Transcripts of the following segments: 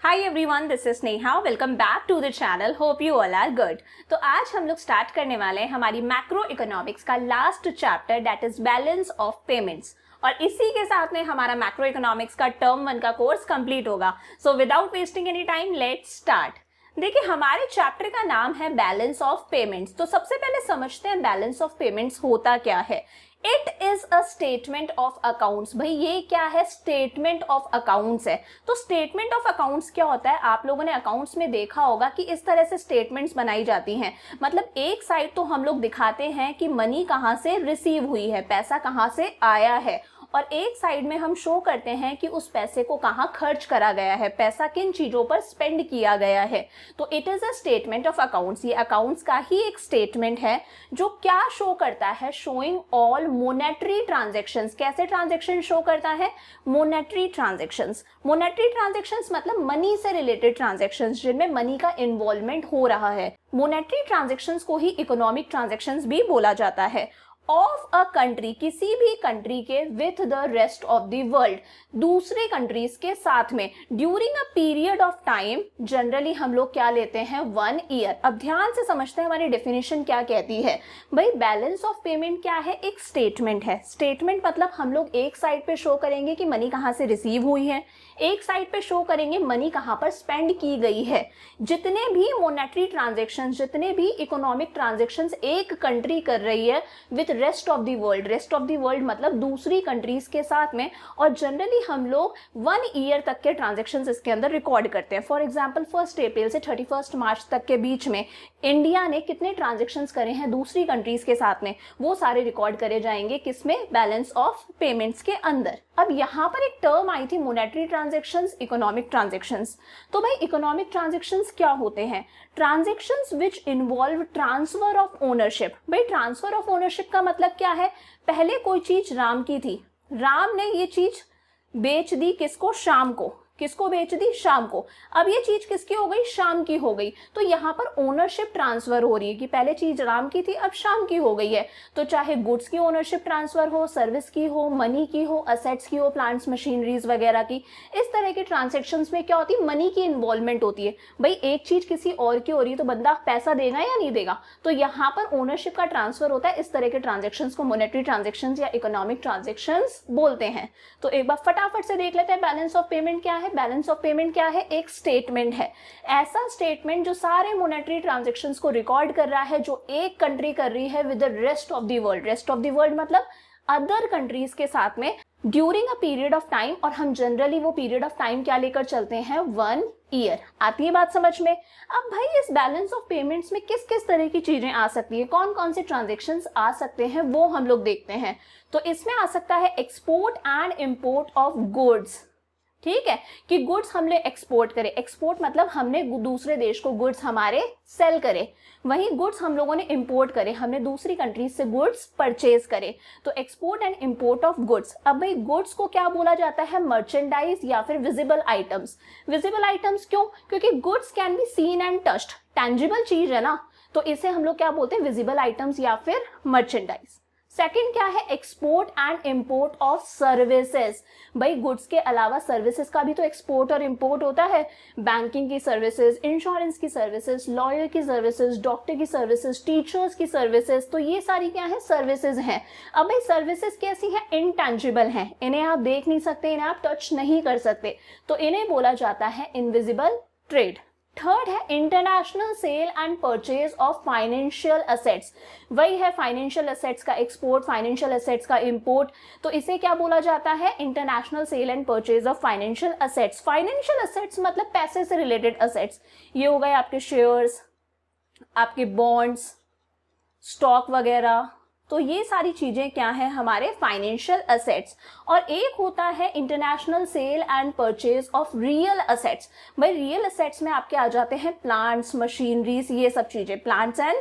Hi everyone, this is Sneha. Welcome back to the channel. Hope you all are good. तो आज हम लोग start करने वाले हैं हमारी मैक्रो इकोनॉमिक्स का last chapter, that is balance of payments. और इसी के साथ में हमारा मैक्रो इकोनॉमिक्स का टर्म 1 का कोर्स कंप्लीट होगा। So without wasting any time, let's start. देखिए, हमारे चैप्टर का नाम है बैलेंस ऑफ पेमेंट्स। तो सबसे पहले समझते हैं बैलेंस ऑफ पेमेंट्स होता क्या है। It is a statement of accounts. भाई ये क्या है? स्टेटमेंट ऑफ अकाउंट्स है। तो स्टेटमेंट ऑफ अकाउंट्स क्या होता है? आप लोगों ने अकाउंट्स में देखा होगा कि इस तरह से स्टेटमेंट्स बनाई जाती हैं। मतलब एक साइड तो हम लोग दिखाते हैं कि मनी कहाँ से रिसीव हुई है, पैसा कहाँ से आया है, और एक साइड में हम शो करते हैं कि उस पैसे को कहाँ खर्च करा गया है, पैसा किन चीजों पर स्पेंड किया गया है। तो it is a statement of accounts. ये अकाउंट्स का ही एक स्टेटमेंट है जो क्या शो करता है? Showing all monetary transactions. कैसे ट्रांजेक्शन शो करता है? Monetary transactions. मोनेटरी ट्रांजेक्शंस मतलब मनी से रिलेटेड ट्रांजेक्शंस जिनमें मनी का इन्वॉल्वमेंट हो रहा है। मोनेटरी ट्रांजेक्शंस को ही इकोनॉमिक ट्रांजेक्शंस भी बोला जाता है। ऑफ अ कंट्री, किसी भी कंट्री के with the rest of the world, दूसरे कंट्रीज के साथ में, during a period of time. Generally हम लोग क्या लेते हैं? 1 ईयर। अब ध्यान से समझते हैं हमारी डेफिनेशन क्या कहती है। भाई बैलेंस ऑफ पेमेंट क्या है? एक स्टेटमेंट है। स्टेटमेंट मतलब हम लोग एक साइड पे शो करेंगे कि मनी कहाँ से रिसीव हुई है, एक साइड पे शो करेंगे मनी कहाँ पर स्पेंड की गई है। जितने भी मोनेटरी ट्रांजेक्शंस, जितने भी इकोनॉमिक ट्रांजेक्शंस एक कंट्री कर रही है with rest of the world, rest of the world मतलब दूसरी कंट्रीज के साथ में, और जनरली हम लोग 1 ईयर तक के ट्रांजेक्शंस इसके अंदर रिकॉर्ड करते हैं। फॉर एग्जांपल 1 अप्रैल से 31 मार्च तक के बीच में इंडिया ने कितने ट्रांजेक्शंस करे हैं दूसरी कंट्रीज के साथ में, वो सारे रिकॉर्ड करे जाएंगे किसमें? बैलेंस ऑफ पेमेंट्स के अंदर। अब यहाँ पर एक टर्म आई थी, मोनेटरी ट्रांजेक्शंस, इकोनॉमिक ट्रांजेक्शंस। तो भाई इकोनॉमिक ट्रांजेक्शंस क्या होते हैं? Transactions which involve transfer of ownership. भाई ट्रांसफर ऑफ ओनरशिप का मतलब क्या है? पहले कोई चीज राम की थी, राम ने ये चीज बेच दी किसको? शाम को। किसको बेच दी? शाम को। अब ये चीज किसकी हो गई? शाम की हो गई। तो यहाँ पर ओनरशिप ट्रांसफर हो रही है कि पहले चीज राम की थी, अब शाम की हो गई है। तो चाहे गुड्स की ओनरशिप ट्रांसफर हो, सर्विस की हो, मनी की हो, असेट्स की हो, प्लांट्स मशीनरीज वगैरह की, इस तरह के ट्रांजेक्शंस में क्या होती है? मनी की इन्वॉल्वमेंट होती है। भाई एक चीज किसी और की हो रही है तो बंदा पैसा देगा या नहीं देगा? तो यहाँ पर ओनरशिप का ट्रांसफर होता है। इस तरह के ट्रांजेक्शंस को मोनेटरी ट्रांजेक्शंस या इकोनॉमिक ट्रांजेक्शंस बोलते हैं। तो एक बार फटाफट से देख लेते हैं बैलेंस ऑफ पेमेंट क्या है। बैलेंस ऑफ पेमेंट क्या है? एक स्टेटमेंट है। ऐसा स्टेटमेंट जो सारे मोनेटरी ट्रांजेक्शंस को रिकॉर्ड कर रहा है जो एक कंट्री कर रही है with the rest of the world. Rest of the world मतलब अदर कंट्रीज के साथ में during a period of time, और हम जनरली वो पीरियड ऑफ टाइम क्या लेकर चलते हैं? 1 ईयर। आती है बात समझ में? अब भाई इस बैलेंस ऑफ पेमेंट्स में किस किस तरह की चीजें आ सकती है, कौन कौन से ट्रांजेक्शंस आ सकते हैं, वो हम लोग देखते हैं। तो इसमें आ सकता है export and import of goods. ठीक है, कि गुड्स हमने एक्सपोर्ट करे। एक्सपोर्ट मतलब हमने दूसरे देश को गुड्स हमारे सेल करे। वहीं गुड्स हम लोगों ने इंपोर्ट करे, हमने दूसरी कंट्रीज से गुड्स परचेज करे। तो export and import of goods. अब भाई गुड्स को क्या बोला जाता है? मर्चेंडाइज या फिर विजिबल आइटम्स। विजिबल आइटम्स क्यों? क्योंकि goods can be scene and touched, tangible चीज है ना, तो इसे हम लोग क्या बोलते हैं? विजिबल आइटम्स या फिर मर्चेंडाइज। सेकंड क्या है? Export and import of services. भाई गुड्स के अलावा सर्विसेज का भी तो एक्सपोर्ट और इंपोर्ट होता है। बैंकिंग की सर्विसेज, इंश्योरेंस की सर्विसेज, लॉयर की सर्विसेज, डॉक्टर की सर्विसेज, टीचर्स की सर्विसेज, तो ये सारी क्या है? सर्विसेज हैं। अब भाई सर्विसेज कैसी है? इनटेंजिबल हैं, इन्हें आप देख नहीं सकते, इन्हें आप टच नहीं कर सकते, तो इन्हें बोला जाता है इनविजिबल ट्रेड। थर्ड है international sale and purchase of financial assets. वही है फाइनेंशियल असेट्स का एक्सपोर्ट, फाइनेंशियल असेट्स का इंपोर्ट। तो इसे क्या बोला जाता है? International sale and purchase of financial assets. Financial assets मतलब पैसे से रिलेटेड असेट्स। ये हो गए आपके शेयर्स, आपके बॉन्ड्स, स्टॉक वगैरह। तो ये सारी चीजें क्या है? हमारे फाइनेंशियल असेट्स। और एक होता है international sale and purchase of real assets. भाई रियल असेट्स में आपके आ जाते हैं प्लांट्स, मशीनरीज, ये सब चीजें, प्लांट्स एंड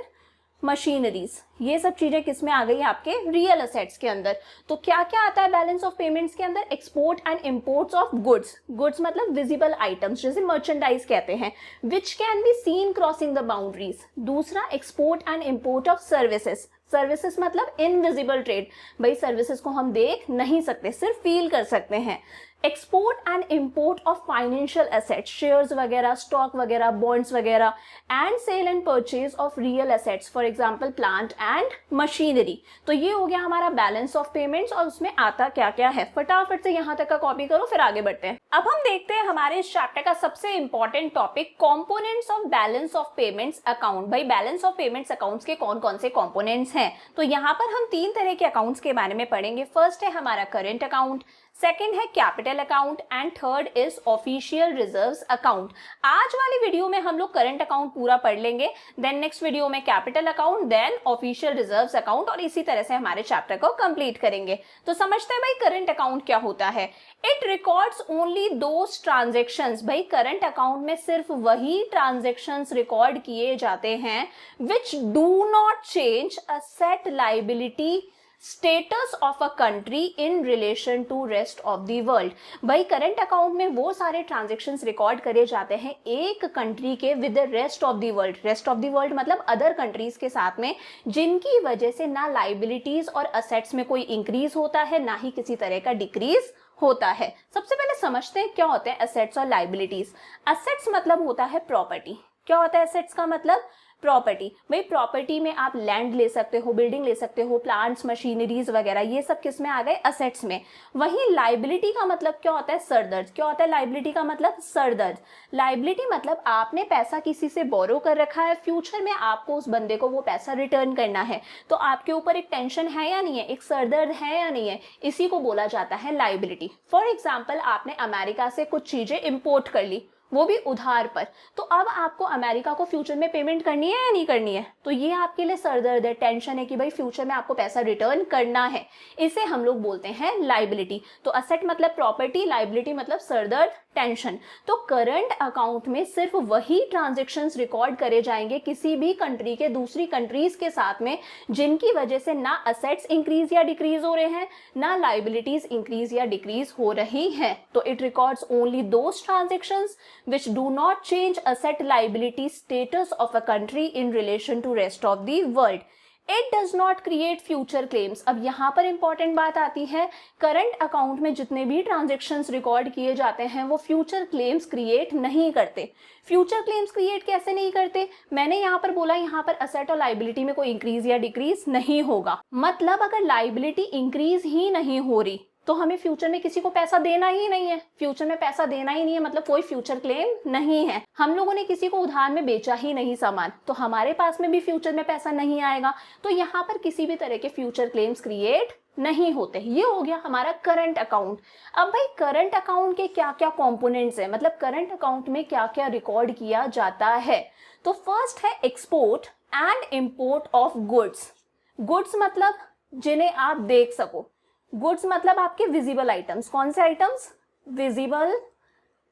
मशीनरीज, ये सब चीजें किसमें आ गई? आपके रियल असेट्स के अंदर। तो क्या क्या आता है बैलेंस ऑफ पेमेंट्स के अंदर? Export and imports of goods. Goods मतलब विजिबल आइटम्स, जैसे मर्चेंडाइज कहते हैं, which can be seen crossing the boundaries. दूसरा export and import of services. Services मतलब इनविजिबल ट्रेड। भाई सर्विसेज को हम देख नहीं सकते, सिर्फ फील कर सकते हैं। Export and import of financial assets, shares वगैरह, स्टॉक वगैरह, बॉन्ड्स वगैरह, and sale and purchase of real assets, for example plant and machinery. तो ये हो गया हमारा बैलेंस ऑफ पेमेंट्स और उसमें आता क्या क्या है। फटाफट से यहाँ तक का कॉपी करो, फिर आगे बढ़ते हैं। अब हम देखते हैं हमारे इस चैप्टर का सबसे important topic, components of balance of payments account. भाई बैलेंस ऑफ पेमेंट्स अकाउंट्स के कौन कौन से कंपोनेंट्स हैं। तो यहाँ पर हम 3 तरह के अकाउंट्स के बारे में पढ़ेंगे। फर्स्ट है हमारा करंट अकाउंट, सेकेंड है capital account and third is official reserves account. आज वाली वीडियो में हम लोग करंट अकाउंट पूरा पढ़ लेंगे, देन नेक्स्ट वीडियो में capital account, then official reserves account, और इसी तरह से हमारे चैप्टर को कंप्लीट करेंगे। तो समझते हैं भाई करंट अकाउंट क्या होता है। It records only those transactions. भाई करंट अकाउंट में सिर्फ वही ट्रांजेक्शंस रिकॉर्ड किए जाते हैं which do not change asset liability status of a country in relation to rest of the world. भाई करंट अकाउंट में वो सारे ट्रांजेक्शन्स रिकॉर्ड करे जाते हैं एक कंट्री के with the rest of the world. Rest of the world मतलब अदर कंट्रीज के साथ में, जिनकी वजह से ना लाइबिलिटीज और असेट्स में कोई इंक्रीज होता है, ना ही किसी तरह का डिक्रीज होता है। सबसे पहले समझते हैं क्या होते हैं असेट्स और लाइबिलिटीज। असेट्स मतलब होता है प्रॉपर्टी। क्या होता है असेट्स का मतलब? प्रॉपर्टी। भाई प्रॉपर्टी में आप लैंड ले सकते हो, बिल्डिंग ले सकते हो, प्लांट्स, मशीनरीज वगैरह, ये सब किस में आ गए? असेट्स में। वहीं लाइबिलिटी का मतलब क्या होता है? सरदर्द। क्या होता है लाइबिलिटी का मतलब? सरदर्द। लाइबिलिटी मतलब आपने पैसा किसी से बोरो कर रखा है, फ्यूचर में आपको उस बंदे को वो पैसा रिटर्न करना है, तो आपके ऊपर एक टेंशन है या नहीं है, एक सरदर्द है या नहीं है, इसी को बोला जाता है लाइबिलिटी। फॉर एग्जाम्पल आपने अमेरिका से कुछ चीजें इंपोर्ट कर ली, वो भी उधार पर, तो अब आपको अमेरिका को फ्यूचर में पेमेंट करनी है या नहीं करनी है, तो ये आपके लिए सरदर्द है, टेंशन है कि भाई फ्यूचर में आपको पैसा रिटर्न करना है। इसे हम लोग बोलते हैं लाइबिलिटी। तो असेट मतलब प्रॉपर्टी, लाइबिलिटी मतलब सरदर्द, टेंशन। तो करंट अकाउंट में सिर्फ वही ट्रांजेक्शन्स रिकॉर्ड करे जाएंगे किसी भी कंट्री के दूसरी कंट्रीज के साथ में, जिनकी वजह से ना असेट्स इंक्रीज या डिक्रीज हो रहे हैं, ना लाइबिलिटीज इंक्रीज या डिक्रीज हो रही हैं। तो it records only those transactions which do not change asset liability status of a country in relation to rest of the world. It does not create future claims. अब यहाँ पर important बात आती है, करंट अकाउंट में जितने भी transactions record किए जाते हैं वो फ्यूचर क्लेम्स क्रिएट नहीं करते। फ्यूचर क्लेम्स क्रिएट कैसे नहीं करते? मैंने यहाँ पर बोला यहाँ पर असेट और लाइबिलिटी में कोई इंक्रीज या डिक्रीज नहीं होगा। मतलब अगर लाइबिलिटी इंक्रीज ही नहीं हो रही तो हमें फ्यूचर में किसी को पैसा देना ही नहीं है। फ्यूचर में पैसा देना ही नहीं है मतलब कोई फ्यूचर क्लेम नहीं है। हम लोगों ने किसी को उधार में बेचा ही नहीं सामान, तो हमारे पास में भी फ्यूचर में पैसा नहीं आएगा। तो यहाँ पर किसी भी तरह के फ्यूचर क्लेम्स क्रिएट नहीं होते। ये हो गया हमारा करंट अकाउंट। अब भाई करंट अकाउंट के क्या क्या कंपोनेंट्स हैं, मतलब करंट अकाउंट में क्या क्या रिकॉर्ड किया जाता है। तो फर्स्ट है export and import of goods. Goods मतलब जिन्हें आप देख सको, गुड्स मतलब आपके विजिबल आइटम्स। कौन से आइटम्स? विजिबल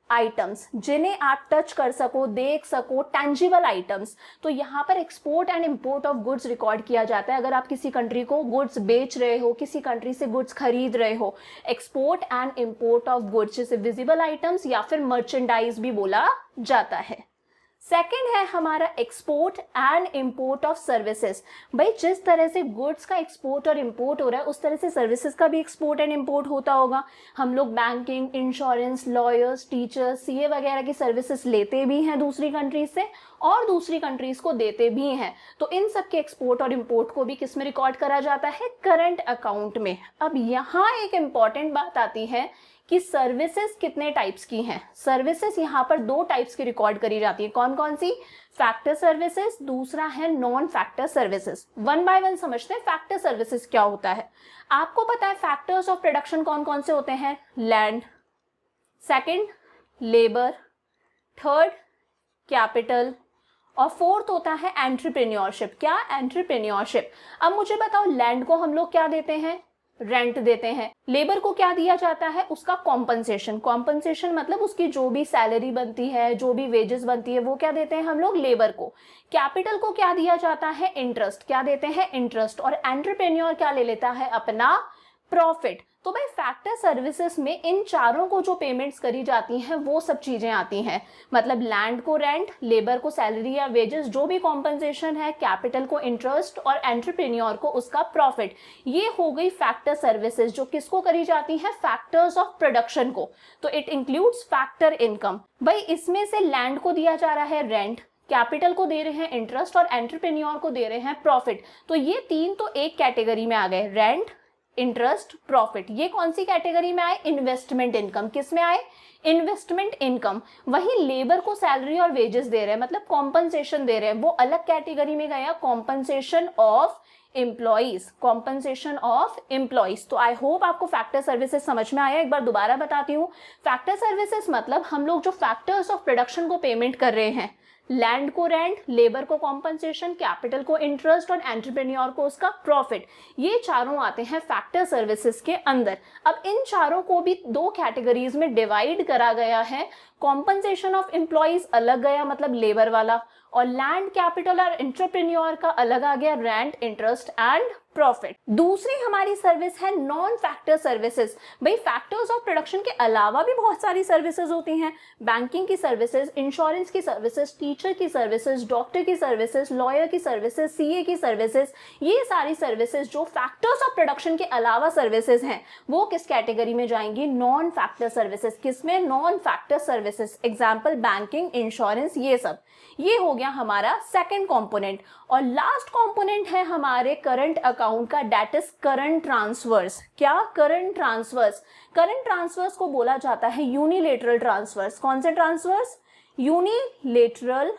आइटम्स, जिन्हें आप टच कर सको, देख सको, टेंजिबल आइटम्स। तो यहाँ पर export and import of goods record किया जाता है। अगर आप किसी कंट्री को गुड्स बेच रहे हो, किसी कंट्री से गुड्स खरीद रहे हो, export and import of goods, जिसे विजिबल आइटम्स या फिर मर्चेंडाइज भी बोला जाता है। सेकेंड है हमारा export and import of services. भाई जिस तरह से गुड्स का एक्सपोर्ट और इंपोर्ट हो रहा है उस तरह से सर्विसेज का भी एक्सपोर्ट एंड इंपोर्ट होता होगा। हम लोग banking, insurance, lawyers, teachers, CA वगैरह की सर्विसेज लेते भी हैं दूसरी कंट्रीज से और दूसरी कंट्रीज को देते भी हैं। तो इन सब के एक्सपोर्ट और इंपोर्ट को भी किस में रिकॉर्ड करा जाता है? करंट अकाउंट में। अब यहाँ एक इंपॉर्टेंट बात आती है कि सर्विसेज कितने टाइप्स की हैं। सर्विसेज यहाँ पर 2 टाइप्स की रिकॉर्ड करी जाती है। कौन कौन सी? फैक्टर सर्विसेज, दूसरा है non factor services. One by one समझते हैं फैक्टर सर्विसेज क्या होता है। आपको पता है फैक्टर्स ऑफ प्रोडक्शन कौन कौन से होते हैं? Land, second labour, third capital, और फोर्थ होता है एंटरप्रेन्योरशिप। क्या? एंटरप्रेन्योरशिप। अब मुझे बताओ, लैंड को हम लोग क्या देते हैं? रेंट देते हैं। लेबर को क्या दिया जाता है? उसका कॉम्पनसेशन। कॉम्पनसेशन मतलब उसकी जो भी सैलरी बनती है, जो भी वेजेस बनती है, वो क्या देते हैं हम लोग? लेबर को। कैपिटल को क्या दिया जाता है? इंटरेस्ट। क्या देते हैं? इंटरेस्ट। और एंटरप्रेन्योर क्या ले लेता है? अपना प्रॉफिट। तो भाई फैक्टर सर्विसेज में इन चारों को जो पेमेंट्स करी जाती हैं वो सब चीजें आती हैं, मतलब लैंड को रेंट, लेबर को सैलरी या वेजेस, जो भी कॉम्पनसेशन है, कैपिटल को इंटरेस्ट और एंटरप्रेन्योर को उसका प्रॉफिट। ये हो गई फैक्टर सर्विसेज जो किसको करी जाती है, फैक्टर्स ऑफ प्रोडक्शन को। तो इट इंक्लूड्स फैक्टर इनकम। भाई इसमें से लैंड को दिया जा रहा है रेंट, कैपिटल को दे रहे हैं इंटरेस्ट और एंटरप्रेन्योर को दे रहे हैं प्रॉफिट। तो ये तीन तो एक कैटेगरी में आ गए, रेंट, इंटरेस्ट, प्रॉफिट। ये कौन सी कैटेगरी में आए, इन्वेस्टमेंट इनकम। किस में आए, इन्वेस्टमेंट इनकम। वही लेबर को सैलरी और वेजेस दे रहे हैं, मतलब कॉम्पनसेशन दे रहे हैं, वो अलग कैटेगरी में गया, compensation of employees, compensation of employees. तो आई होप आपको फैक्टर सर्विसेज समझ में आया। एक बार दोबारा बताती हूँ, फैक्टर सर्विसेज मतलब हम लोग जो फैक्टर्स ऑफ प्रोडक्शन को पेमेंट कर रहे हैं, लैंड को रेंट, लेबर को कॉम्पनसेशन, कैपिटल को इंटरेस्ट और एंटरप्रेन्योर को उसका प्रॉफिट, ये चारों आते हैं फैक्टर सर्विसेज के अंदर। अब इन चारों को भी दो कैटेगरीज में डिवाइड करा गया है। कॉम्पनसेशन ऑफ एम्प्लॉइज अलग गया, मतलब लेबर वाला, और लैंड, कैपिटल और एंटरप्रेन्योर का अलग आ गया, रेंट, इंटरेस्ट एंड प्रॉफिट। दूसरी हमारी सर्विस है नॉन फैक्टर सर्विसेज। भाई फैक्टर्स ऑफ प्रोडक्शन के अलावा भी बहुत सारी सर्विसेज होती हैं, बैंकिंग की सर्विसेज, इंश्योरेंस की सर्विसेज, टीचर की सर्विसेज, डॉक्टर की सर्विसेज, लॉयर की सर्विसेज, सीए की सर्विसेज। ये सारी सर्विसेज जो फैक्टर्स ऑफ प्रोडक्शन के अलावा सर्विसेज हैं, वो किस कैटेगरी में जाएंगी, नॉन फैक्टर सर्विसेज। किसमें, non factor services. Example banking, insurance, ये सब। ये हो गया हमारा सेकंड कंपोनेंट। और लास्ट कंपोनेंट है हमारे करंट अकाउंट का, दैट इज करंट ट्रांसफर्स। क्या, करंट ट्रांसफर्स। करंट ट्रांसफर्स को बोला जाता है यूनिलेटरल ट्रांसफर्स। कौन से transfers, unilateral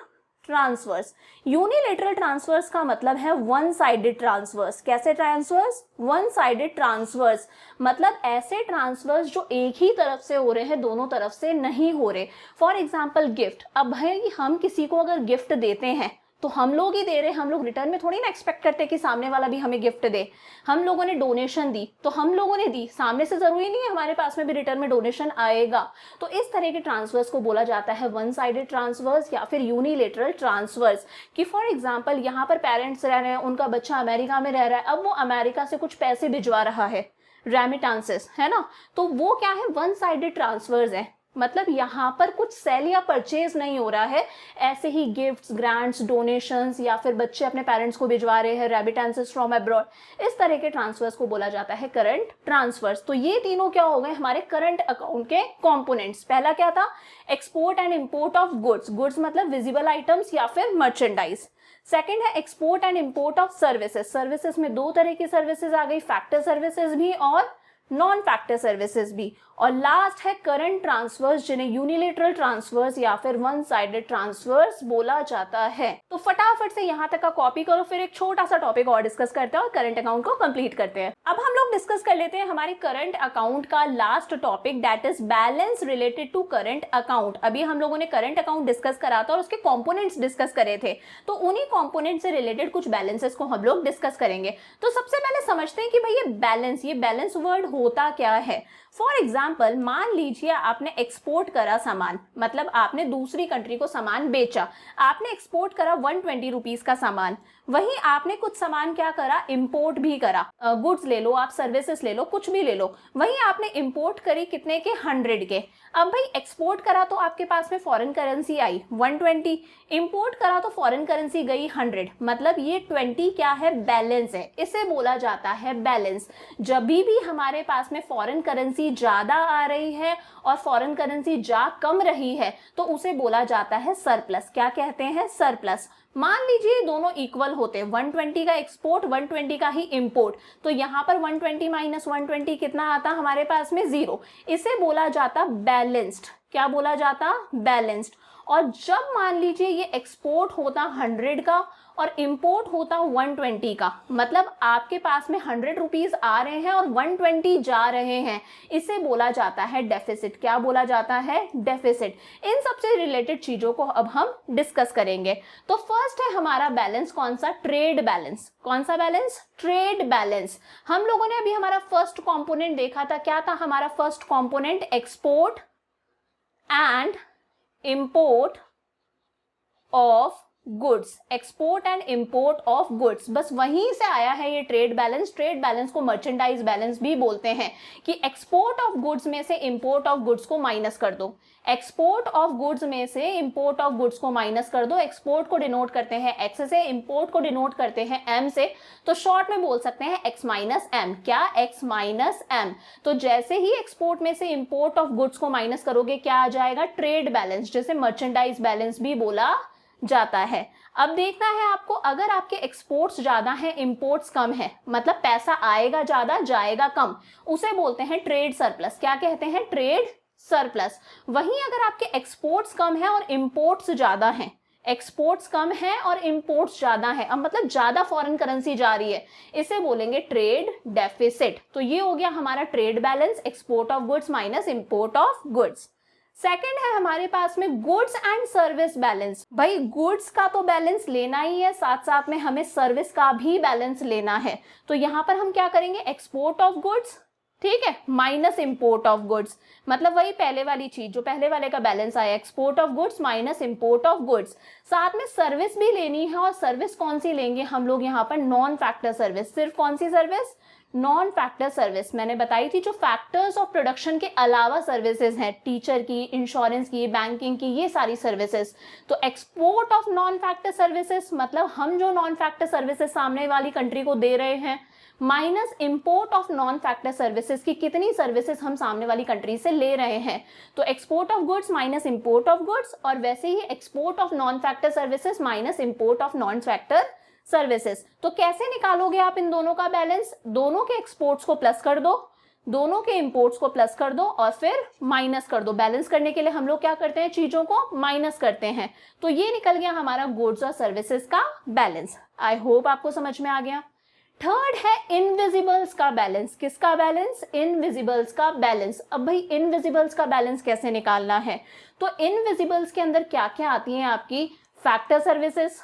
transfers. Unilateral transfers का मतलब है वन साइडेड ट्रांसफर्स। कैसे ट्रांसफर्स, वन साइडेड ट्रांसफर्स, मतलब ऐसे ट्रांसफर्स जो एक ही तरफ से हो रहे हैं, दोनों तरफ से नहीं हो रहे। For example gift. अब भाई हम किसी को अगर गिफ्ट देते हैं तो हम लोग ही दे रहे हैं, हम लोग रिटर्न में थोड़ी ना एक्सपेक्ट करते कि सामने वाला भी हमें गिफ्ट दे। हम लोगों ने डोनेशन दी तो हम लोगों ने दी, सामने से जरूरी नहीं है हमारे पास में भी रिटर्न में डोनेशन आएगा। तो इस तरह के ट्रांसफर्स को बोला जाता है वन साइडेड ट्रांसफर्स या फिर यूनिलेटरल ट्रांसफर्स। कि फॉर एग्जाम्पल यहाँ पर पेरेंट्स रह रहे हैं, उनका बच्चा अमेरिका में रह रहा है, अब वो अमेरिका से कुछ पैसे भिजवा रहा है, रेमिटांसेस, है ना, तो वो क्या है, वन साइडेड ट्रांसफर्स है। मतलब यहाँ पर कुछ सेल या परचेज नहीं हो रहा है, ऐसे ही गिफ्ट्स, ग्रांट्स, डोनेशंस या फिर बच्चे अपने पेरेंट्स को भिजवा रहे हैं, रेमिटेंसेस फ्रॉम अब्रॉड, इस तरह के ट्रांसफर्स को बोला जाता है करंट ट्रांसफर्स। तो ये तीनों क्या हो गए हमारे करंट अकाउंट के कंपोनेंट्स। पहला क्या था, export and import of goods. Goods मतलब विजिबल आइटम्स या फिर मर्चेंडाइज। सेकंड है export and import of services. Services में दो तरह की सर्विसेज आ गई, फैक्टर सर्विसेज भी और नॉन फैक्टर सर्विसेज भी। और लास्ट है करंट ट्रांसफर्स, जिन्हें यूनिलेटरल ट्रांसफर्स या फिर वन साइडेड ट्रांसफर्स बोला जाता है। तो फटाफट से यहाँ तक का कॉपी करो, फिर एक छोटा सा टॉपिक और डिस्कस करते हैं और करंट अकाउंट को कंप्लीट करते हैं। अब हम लोग डिस्कस कर लेते हैं हमारे करंट अकाउंट का last topic, that is balance related to current account. अभी हम लोगों ने करंट अकाउंट डिस्कस करा था और उसके कॉम्पोनेंट्स डिस्कस करे थे, तो उन्हीं कॉम्पोनेंट से रिलेटेड कुछ बैलेंसेस को हम लोग डिस्कस करेंगे। तो सबसे पहले समझते हैं कि भाई ये बैलेंस वर्ड होता क्या है। फॉर एग्जाम्पल मान लीजिए आपने एक्सपोर्ट करा सामान, मतलब आपने दूसरी कंट्री को सामान बेचा, आपने एक्सपोर्ट करा 120 रुपीज का सामान। वहीं आपने कुछ सामान क्या करा, इंपोर्ट भी करा, गुड्स ले लो आप, सर्विसेज ले लो, कुछ भी ले लो। वहीं आपने इंपोर्ट करी कितने के, 100 के। अब भाई एक्सपोर्ट करा तो आपके पास में फॉरेन करेंसी आई 120, इंपोर्ट करा तो फॉरेन करेंसी गई 100, मतलब ये 20 क्या है, बैलेंस है। इसे बोला जाता है बैलेंस। जब भी हमारे पास में फॉरेन करेंसी ज्यादा आ रही है और फॉरेन करेंसी जा कम रही है तो उसे बोला जाता है सरप्लस। क्या कहते हैं, सरप्लस। मान लीजिए दोनों इक्वल होते, 120 का एक्सपोर्ट, 120 का ही इंपोर्ट, तो यहाँ पर 120 माइनस 120 कितना आता हमारे पास में, 0। इसे बोला जाता बैलेंस्ड। क्या बोला जाता, बैलेंस्ड। और जब मान लीजिए ये एक्सपोर्ट होता 100 का और इंपोर्ट होता 120 का, मतलब आपके पास में 100 रुपीज आ रहे हैं और 120 जा रहे हैं, इसे बोला जाता है डेफिसिट। क्या बोला जाता है, डेफिसिट। इन सबसे रिलेटेड चीजों को अब हम डिस्कस करेंगे। तो फर्स्ट है हमारा बैलेंस कौन सा, ट्रेड बैलेंस। कौन सा बैलेंस, ट्रेड बैलेंस। हम लोगों ने अभी हमारा फर्स्ट कंपोनेंट देखा था, क्या था हमारा first component, export and import of goods, export and import of goods, बस वहीं से आया है ये ट्रेड बैलेंस। ट्रेड बैलेंस को मर्चेंडाइज बैलेंस भी बोलते हैं कि एक्सपोर्ट ऑफ गुड्स में से इंपोर्ट ऑफ गुड्स को माइनस कर दो, एक्सपोर्ट ऑफ गुड्स में से इंपोर्ट ऑफ गुड्स को माइनस कर दो। एक्सपोर्ट को डिनोट करते हैं एक्स से, इंपोर्ट को डिनोट करते हैं एम से, तो शॉर्ट में बोल सकते हैं एक्स माइनस एम। क्या? X minus M. तो जैसे ही एक्सपोर्ट में से इंपोर्ट ऑफ गुड्स को माइनस करोगे क्या आ जाएगा? ट्रेड बैलेंस, जैसे मर्चेंडाइज बैलेंस भी बोला जाता है। अब देखना है आपको, अगर आपके एक्सपोर्ट्स ज्यादा हैं, इंपोर्ट्स कम है, मतलब पैसा आएगा ज्यादा जाएगा कम, उसे बोलते हैं ट्रेड सरप्लस। क्या कहते हैं? Trade surplus. वहीं अगर आपके एक्सपोर्ट्स कम है और इंपोर्ट्स ज्यादा हैं, एक्सपोर्ट्स कम है और इंपोर्ट्स ज्यादा है, अब मतलब ज्यादा फॉरेन करेंसी जा रही है, इसे बोलेंगे ट्रेड डेफिसिट। तो ये हो गया हमारा trade balance, export of goods minus import of goods. Second है हमारे पास में गुड्स एंड सर्विस बैलेंस। भाई गुड्स का तो बैलेंस लेना ही है, साथ साथ में हमें सर्विस का भी बैलेंस लेना है। तो यहां पर हम क्या करेंगे? एक्सपोर्ट ऑफ गुड्स, ठीक है, माइनस इंपोर्ट ऑफ गुड्स, मतलब वही पहले वाली चीज जो पहले वाले का बैलेंस आया, export of goods minus import of goods. साथ में सर्विस भी लेनी है, और सर्विस कौन सी लेंगे हम लोग यहाँ पर? Non factor service. सिर्फ कौन सी सर्विस? Non factor service. मैंने बताई थी जो फैक्टर्स ऑफ प्रोडक्शन के अलावा सर्विसेज हैं, टीचर की, इंश्योरेंस की, बैंकिंग की, ये सारी सर्विसेज। तो export of non factor services मतलब हम जो नॉन फैक्टर सर्विसेज सामने वाली कंट्री को दे रहे हैं, minus import of non factor services की कितनी सर्विसेज हम सामने वाली कंट्री से ले रहे हैं। तो export of goods minus import of goods, और वैसे ही export of non factor services minus import of non factor services. तो कैसे निकालोगे आप इन दोनों का बैलेंस? दोनों के एक्सपोर्ट्स को प्लस कर दो, दोनों के इंपोर्ट्स को प्लस कर दो, और फिर माइनस कर दो। बैलेंस करने के लिए हम लोग क्या करते हैं? चीजों को माइनस करते हैं। तो ये निकल गया हमारा गुड्स और सर्विसेज का बैलेंस। आई होप आपको समझ में आ गया। थर्ड है इनविजिबल्स का बैलेंस। किसका बैलेंस? इनविजिबल्स का बैलेंस। अब भाई इनविजिबल्स का बैलेंस कैसे निकालना है? तो इनविजिबल्स के अंदर क्या क्या आती हैं आपकी? फैक्टर सर्विसेज,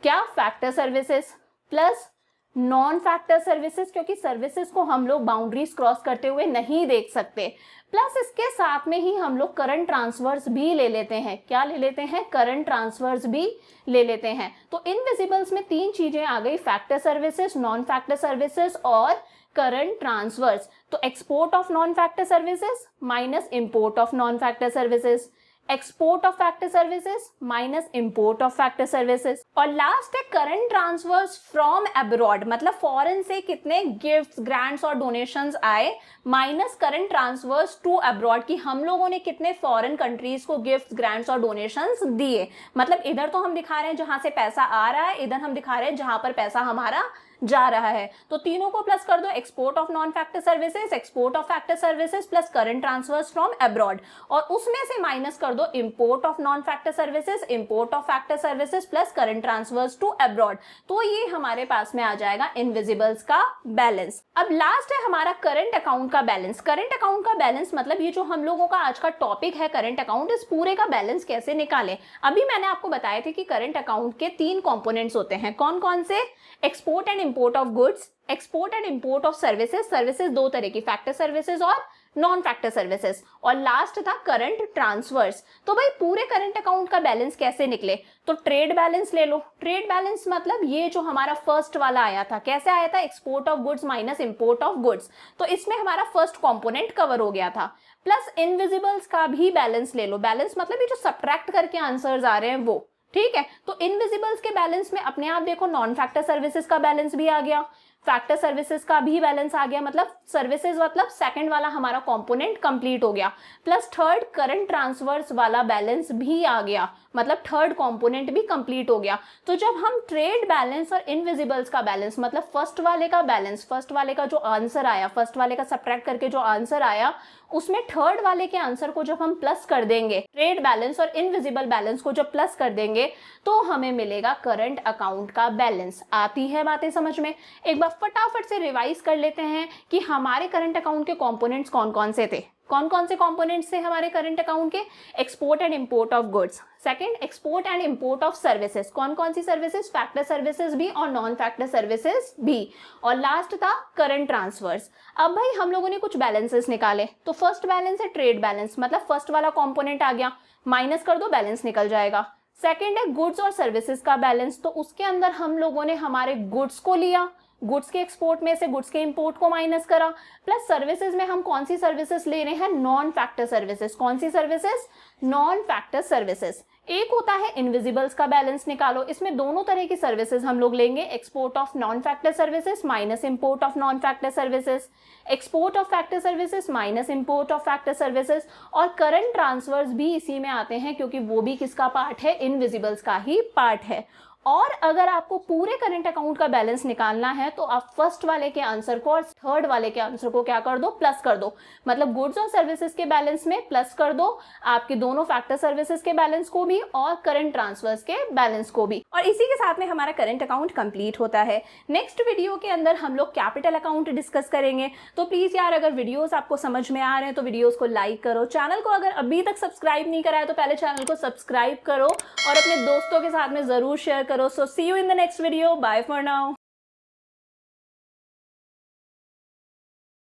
क्या? Factor services plus non factor services, क्योंकि सर्विसेज को हम लोग बाउंड्रीज क्रॉस करते हुए नहीं देख सकते, प्लस इसके साथ में ही हम लोग करंट ट्रांसफर्स भी ले लेते हैं। क्या ले लेते हैं? करंट ट्रांसफर्स भी ले लेते हैं। तो इनविजिबल्स में तीन चीजें आ गई, factor services, non factor services और करंट ट्रांसफर्स। तो export of non factor services minus import of non factor services, export of factor services minus import of factor services, और लास्ट है करंट ट्रांसफर्स फ्रॉम अब्रॉड, मतलब foreign से कितने gifts, grants और donations आए, minus current transfers to abroad की हम लोगों ने कितने फॉरेन कंट्रीज को गिफ्ट्स, ग्रांट्स और डोनेशंस दिए। मतलब इधर तो हम दिखा रहे हैं जहां से पैसा आ रहा है, इधर हम दिखा रहे हैं जहां पर पैसा हमारा जा रहा है। तो तीनों को प्लस कर दो, export of non factor services, export of factor services plus current transfers from abroad, और उसमें से माइनस कर दो import of non factor services, import of factor services plus current transfers to abroad. तो ये हमारे पास में आ जाएगा इनविजिबल्स का बैलेंस। अब लास्ट है हमारा करंट अकाउंट का बैलेंस। करंट अकाउंट का बैलेंस मतलब ये जो हम लोगों का आज का टॉपिक है करंट अकाउंट, इस पूरे का बैलेंस कैसे निकालें। अभी मैंने आपको बताया था कि करंट अकाउंट के तीन कंपोनेंट्स होते हैं। कौन कौन से? Export and import of goods, export and import of services, services दो तरह की, फैक्टर सर्विसेज और नॉन फैक्टर सर्विसेज, और लास्ट था करंट ट्रांसफर्स। तो भाई पूरे करंट अकाउंट का बैलेंस कैसे निकले? तो ट्रेड बैलेंस ले लो। ट्रेड बैलेंस मतलब ये जो हमारा फर्स्ट वाला आया था, कैसे आया था? Export of goods minus import of goods, तो इसमें हमारा फर्स्ट कंपोनेंट कवर हो गया था। प्लस इनविजिबल्स का भी बैलेंस ले लो। बैलेंस मतलब ये जो सब्ट्रैक्ट करके आंसर्स आ रहे हैं वो, ठीक है। तो इनविजिबल्स के बैलेंस में अपने आप देखो नॉन फैक्टर सर्विसेज का बैलेंस भी आ गया, फैक्टर सर्विसेज का भी बैलेंस आ गया, मतलब सर्विसेज मतलब सेकंड वाला हमारा कंपोनेंट कंप्लीट हो गया, प्लस थर्ड करंट ट्रांसफर्स वाला बैलेंस भी आ गया, मतलब थर्ड कंपोनेंट भी कंप्लीट हो गया। तो जब हम ट्रेड बैलेंस और इनविजिबल्स का बैलेंस मतलब फर्स्ट वाले का बैलेंस, फर्स्ट वाले का जो आंसर आया, फर्स्ट वाले का सब्ट्रैक्ट करके जो आंसर आया, उसमें थर्ड वाले के आंसर को जब हम प्लस कर देंगे, ट्रेड बैलेंस और इनविजिबल बैलेंस को जब प्लस कर देंगे तो हमें मिलेगा करंट अकाउंट का बैलेंस। आती है बातें समझ में? एक बार फटाफट से रिवाइज कर लेते हैं कि हमारे करंट अकाउंट के कंपोनेंट्स कौन कौन से थे। कौन कौन से कंपोनेंट्स थे हमारे करंट अकाउंट के? Export and import of goods, second export and import of services, कौन कौन सी सर्विसेज? फैक्टर सर्विसेज भी और नॉन फैक्टर सर्विसेज भी, और लास्ट था करंट ट्रांसफर्स। अब भाई हम लोगों ने कुछ बैलेंसेस निकाले, तो फर्स्ट बैलेंस है ट्रेड बैलेंस, मतलब फर्स्ट वाला कंपोनेंट आ गया, माइनस कर दो बैलेंस निकल जाएगा। सेकेंड है गुड्स और सर्विसेज का बैलेंस, तो उसके अंदर हम लोगों ने हमारे गुड्स को लिया, गुड्स के एक्सपोर्ट में से गुड्स के इंपोर्ट को माइनस करा, प्लस सर्विसेज में हम कौन सी सर्विसेज ले रहे हैं, नॉन फैक्टर सर्विसेज। कौन सी सर्विसेज, नॉन फैक्टर सर्विसेज। एक होता है इनविजिबल्स का बैलेंस निकालो, इसमें दोनों तरह की सर्विसेज हम लोग लेंगे, export of non factor services minus import of non factor services, export of factor services minus import of factor services, और करंट ट्रांसफर्स भी इसी में आते हैं क्योंकि वो भी किसका पार्ट है, इनविजिबल्स का ही पार्ट है। और अगर आपको पूरे करंट अकाउंट का बैलेंस निकालना है तो आप फर्स्ट वाले के आंसर को और थर्ड वाले के आंसर को क्या कर दो, प्लस कर दो। मतलब गुड्स और सर्विसेज के बैलेंस में प्लस कर दो, आपके दोनों फैक्टर सर्विसेज के बैलेंस को भी और करंट ट्रांसफर्स के बैलेंस को भी। और इसी के साथ में हमारा करंट अकाउंट कंप्लीट होता है। नेक्स्ट वीडियो के अंदर हम लोग कैपिटल अकाउंट डिस्कस करेंगे। तो प्लीज यार, अगर वीडियोस आपको समझ में आ रहे हैं तो वीडियोस को लाइक करो, चैनल को अगर अभी तक सब्सक्राइब नहीं करा है तो पहले चैनल को सब्सक्राइब करो और अपने दोस्तों के साथ में जरूर शेयर करो। So see you in the next video. Bye for now.